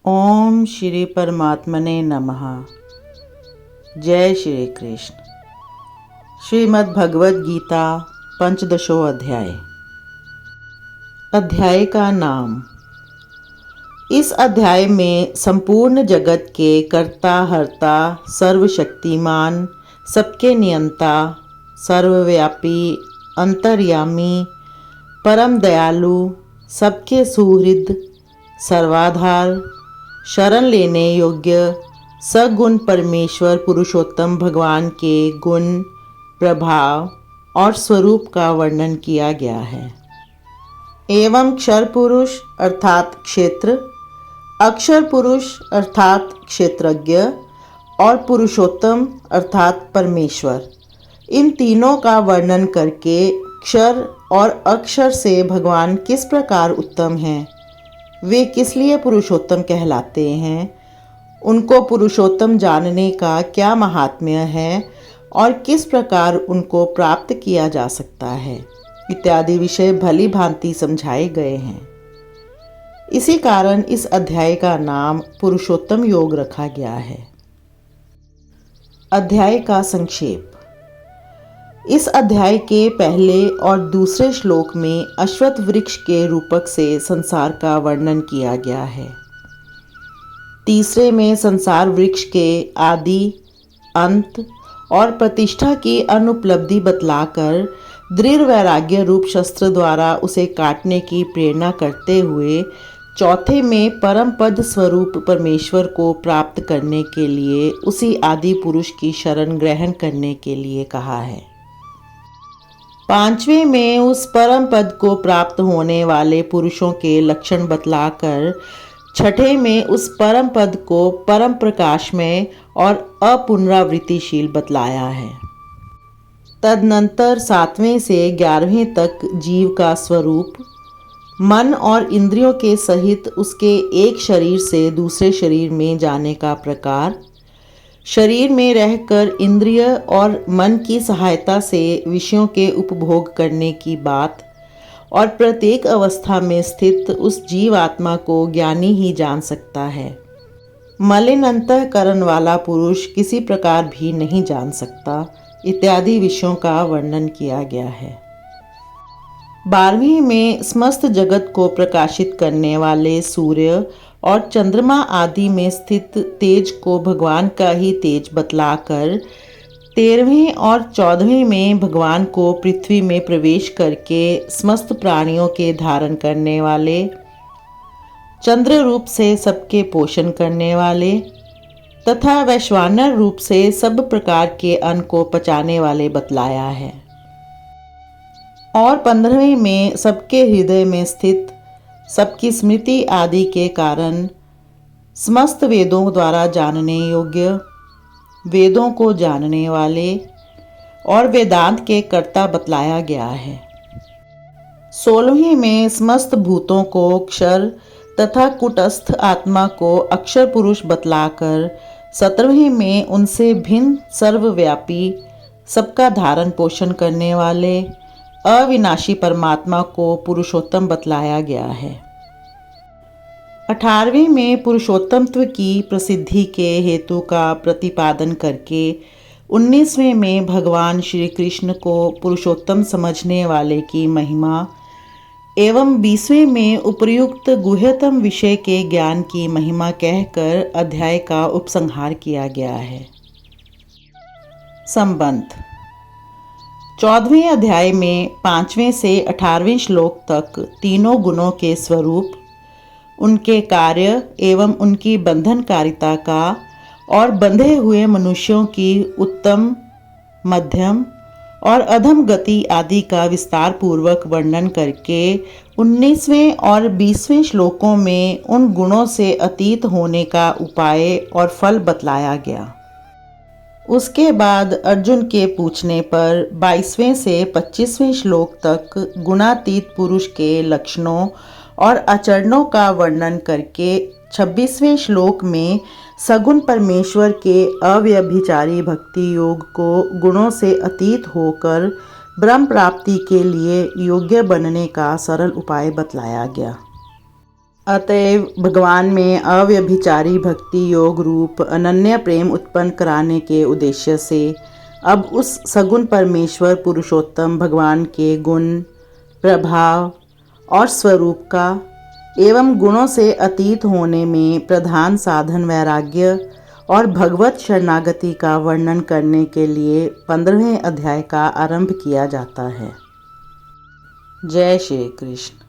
ओम श्री परमात्मने नमः। जय श्री कृष्ण। श्रीमद् भगवद गीता पंचदशो अध्याय। अध्याय का नाम। इस अध्याय में संपूर्ण जगत के कर्ता हर्ता, सर्वशक्तिमान, सबके नियंता, सर्वव्यापी, अंतर्यामी, परम दयालु, सबके सुहृद, सर्वाधार, शरण लेने योग्य, सगुण परमेश्वर पुरुषोत्तम भगवान के गुण, प्रभाव और स्वरूप का वर्णन किया गया है। एवं क्षर पुरुष अर्थात क्षेत्र, अक्षर पुरुष अर्थात क्षेत्रज्ञ और पुरुषोत्तम अर्थात परमेश्वर, इन तीनों का वर्णन करके क्षर और अक्षर से भगवान किस प्रकार उत्तम हैं, वे किस लिए पुरुषोत्तम कहलाते हैं, उनको पुरुषोत्तम जानने का क्या महात्म्य है और किस प्रकार उनको प्राप्त किया जा सकता है, इत्यादि विषय भली भांति समझाए गए हैं। इसी कारण इस अध्याय का नाम पुरुषोत्तम योग रखा गया है। अध्याय का संक्षेप। इस अध्याय के पहले और दूसरे श्लोक में अश्वत्थ वृक्ष के रूपक से संसार का वर्णन किया गया है। तीसरे में संसार वृक्ष के आदि, अंत और प्रतिष्ठा की अनुपलब्धि बतलाकर दृढ़ वैराग्य रूप शस्त्र द्वारा उसे काटने की प्रेरणा करते हुए चौथे में परम पद स्वरूप परमेश्वर को प्राप्त करने के लिए उसी आदि पुरुष की शरण ग्रहण करने के लिए कहा है। पांचवें में उस परम पद को प्राप्त होने वाले पुरुषों के लक्षण बतलाकर छठे में उस परम पद को परम प्रकाशमय और अपुनरावृत्तिशील बतलाया है। तदनंतर सातवें से 11वें तक जीव का स्वरूप, मन और इंद्रियों के सहित उसके एक शरीर से दूसरे शरीर में जाने का प्रकार, शरीर में रहकर इंद्रिय और मन की सहायता से विषयों के उपभोग करने की बात और प्रत्येक अवस्था में स्थित उस जीवात्मा को ज्ञानी ही जान सकता है। मलिन अंतःकरण वाला पुरुष किसी प्रकार भी नहीं जान सकता, इत्यादि विषयों का वर्णन किया गया है। 12वें में समस्त जगत को प्रकाशित करने वाले सूर्य और चंद्रमा आदि में स्थित तेज को भगवान का ही तेज बतलाकर 13वें और 14वें में भगवान को पृथ्वी में प्रवेश करके समस्त प्राणियों के धारण करने वाले, चंद्र रूप से सबके पोषण करने वाले तथा वैश्वानर रूप से सब प्रकार के अन्न को पचाने वाले बतलाया है। और 15वें में सबके हृदय में स्थित, सबकी स्मृति आदि के कारण समस्त वेदों द्वारा जानने योग्य, वेदों को जानने वाले और वेदांत के कर्ता बतलाया गया है। 16वें में समस्त भूतों को क्षर तथा कुटस्थ आत्मा को अक्षर पुरुष बतलाकर 17वें में उनसे भिन्न सर्वव्यापी, सबका धारण पोषण करने वाले अविनाशी परमात्मा को पुरुषोत्तम बतलाया गया है। 18वें में पुरुषोत्तमत्व की प्रसिद्धि के हेतु का प्रतिपादन करके 19वें में भगवान श्री कृष्ण को पुरुषोत्तम समझने वाले की महिमा एवं 20वें में उपर्युक्त गुह्यतम विषय के ज्ञान की महिमा कहकर अध्याय का उपसंहार किया गया है। संबंध। 14वें अध्याय में 5वें से 18वें श्लोक तक तीनों गुणों के स्वरूप, उनके कार्य एवं उनकी बंधनकारिता का और बंधे हुए मनुष्यों की उत्तम, मध्यम और अधम गति आदि का विस्तार पूर्वक वर्णन करके 19वें और 20वें श्लोकों में उन गुणों से अतीत होने का उपाय और फल बतलाया गया। उसके बाद अर्जुन के पूछने पर 22वें से 25वें श्लोक तक गुणातीत पुरुष के लक्षणों और आचरणों का वर्णन करके 26वें श्लोक में सगुण परमेश्वर के अव्यभिचारी भक्ति योग को गुणों से अतीत होकर ब्रह्म प्राप्ति के लिए योग्य बनने का सरल उपाय बतलाया गया। अतएव भगवान में अव्यभिचारी भक्ति योग रूप अनन्य प्रेम उत्पन्न कराने के उद्देश्य से अब उस सगुण परमेश्वर पुरुषोत्तम भगवान के गुण, प्रभाव और स्वरूप का एवं गुणों से अतीत होने में प्रधान साधन वैराग्य और भगवत शरणागति का वर्णन करने के लिए 15वें अध्याय का आरंभ किया जाता है। जय श्री कृष्ण।